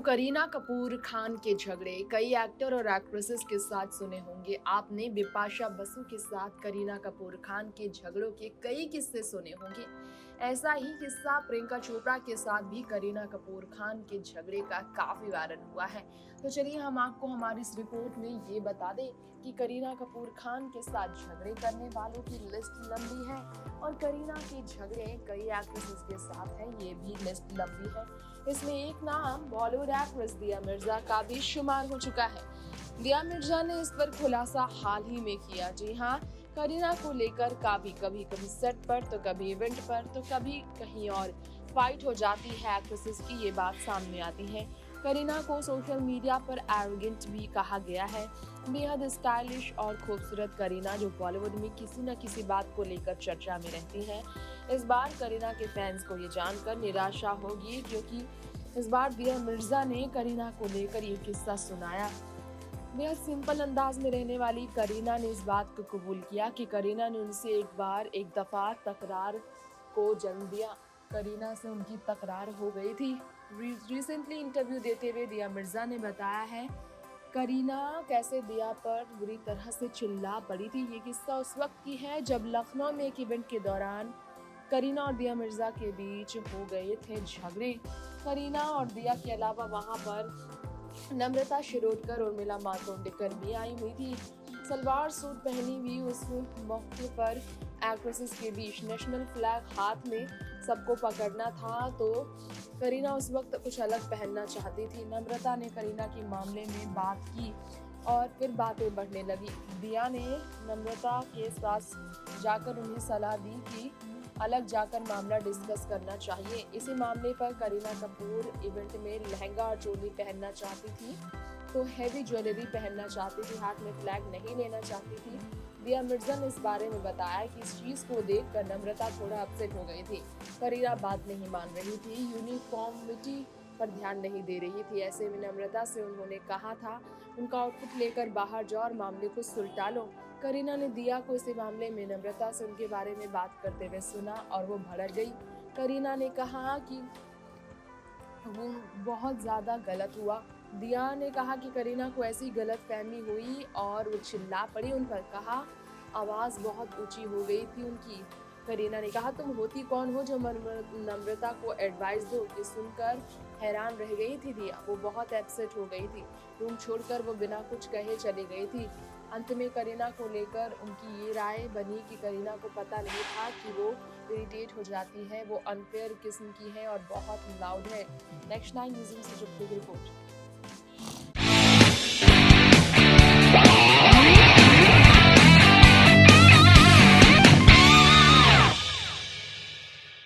करीना कपूर खान के झगड़े कई एक्टर और एक्ट्रेसेस के साथ सुने होंगे। आपने बिपाशा बसु के साथ करीना कपूर खान के झगड़ों के कई किस्से सुने होंगे। ऐसा ही किस्सा प्रियंका चोपड़ा के साथ भी करीना कपूर खान के झगड़े का काफी वायरल हुआ है। तो चलिए हम आपको हमारी इस रिपोर्ट में ये बता दें कि करीना कपूर खान के साथ झगड़े करने वालों की लिस्ट लंबी है और करीना के झगड़े कई एक्ट्रेसेस के साथ है, ये भी लिस्ट लंबी है। इसमें एक नाम बॉलीवुड एक्ट्रेस दिया मिर्जा का भी शुमार हो चुका है। दिया मिर्जा ने इस पर खुलासा हाल ही में किया। जी हाँ, करीना को लेकर कभी सेट पर तो कभी इवेंट पर तो कभी कहीं और फाइट हो जाती है एक्ट्रेसेस की, ये बात सामने आती है। करीना को सोशल मीडिया पर एरोगेंट भी कहा गया है। बेहद स्टाइलिश और खूबसूरत करीना जो बॉलीवुड में किसी न किसी बात को लेकर चर्चा में रहती हैं। इस बार करीना के फैंस को ये जानकर निराशा होगी क्योंकि इस बार दिया मिर्जा ने करीना को लेकर ये किस्सा सुनाया। बेहद सिंपल अंदाज में रहने वाली करीना ने इस बात को कबूल किया कि करीना ने उनसे एक दफा तकरार को जन्म दिया। करीना से उनकी तकरार हो गई थी। रिसेंटली इंटरव्यू देते हुए दिया मिर्जा ने बताया है करीना कैसे दिया पर बुरी तरह से चिल्ला पड़ी थी। ये किस्सा उस वक्त की है जब लखनऊ में एक इवेंट के दौरान करीना और दिया मिर्जा के बीच हो गए थे झगड़े। करीना और दिया के अलावा वहां पर नम्रता शिरोडकर और मिला मातोंडकर भी आई हुई थी। सलवार सूट पहनी हुई उस मौके पर एक्ट्रेसेस के बीच नेशनल फ्लैग हाथ में सबको पकड़ना था, तो करीना उस वक्त कुछ अलग पहनना चाहती थी। नम्रता ने करीना के मामले में बात की और फिर बातें बढ़ने लगी। दिया ने नम्रता के साथ जाकर उन्हें सलाह दी कि अलग जाकर मामला डिस्कस करना चाहिए। इसी मामले पर करीना कपूर इवेंट में लहंगा और चोली पहनना चाहती थी, तो हैवी ज्वेलरी पहनना चाहती थी, हाथ में फ्लैग नहीं लेना चाहती थी। दिया मिर्जा ने इस बारे में बताया कि इस चीज को देखकर नम्रता थोड़ा अपसेट हो गई थी। करीना बात नहीं मान रही थी, यूनिफॉर्मिटी पर ध्यान नहीं दे रही थी। ऐसे में नम्रता से उन्होंने कहा था उनका आउटफिट लेकर बाहर जाओ और मामले को सुलटा लो। करीना ने दिया को इसी मामले में नम्रता से उनके बारे में बात करते हुए सुना और वो भड़क गई। करीना ने कहा कि वो बहुत ज़्यादा गलत हुआ। दिया ने कहा कि करीना को ऐसी गलत फहमी हुई और वो चिल्ला पड़ी उन पर। कहा आवाज़ बहुत ऊंची हो गई थी उनकी। करीना ने कहा तुम होती कौन हो जो नम्रता को एडवाइस दो। ये सुनकर हैरान रह गई थी दिया, वो बहुत अपसेट हो गई थी। रूम छोड़कर वो बिना कुछ कहे चली गई थी। अंत में करीना को लेकर उनकी ये राय बनी कि करीना को पता नहीं था कि वो इरिटेट हो जाती है, वो अनफेयर किस्म की है और बहुत लाउड है। नेक्स्ट 9 न्यूज़ से जुड़ी रिपोर्ट।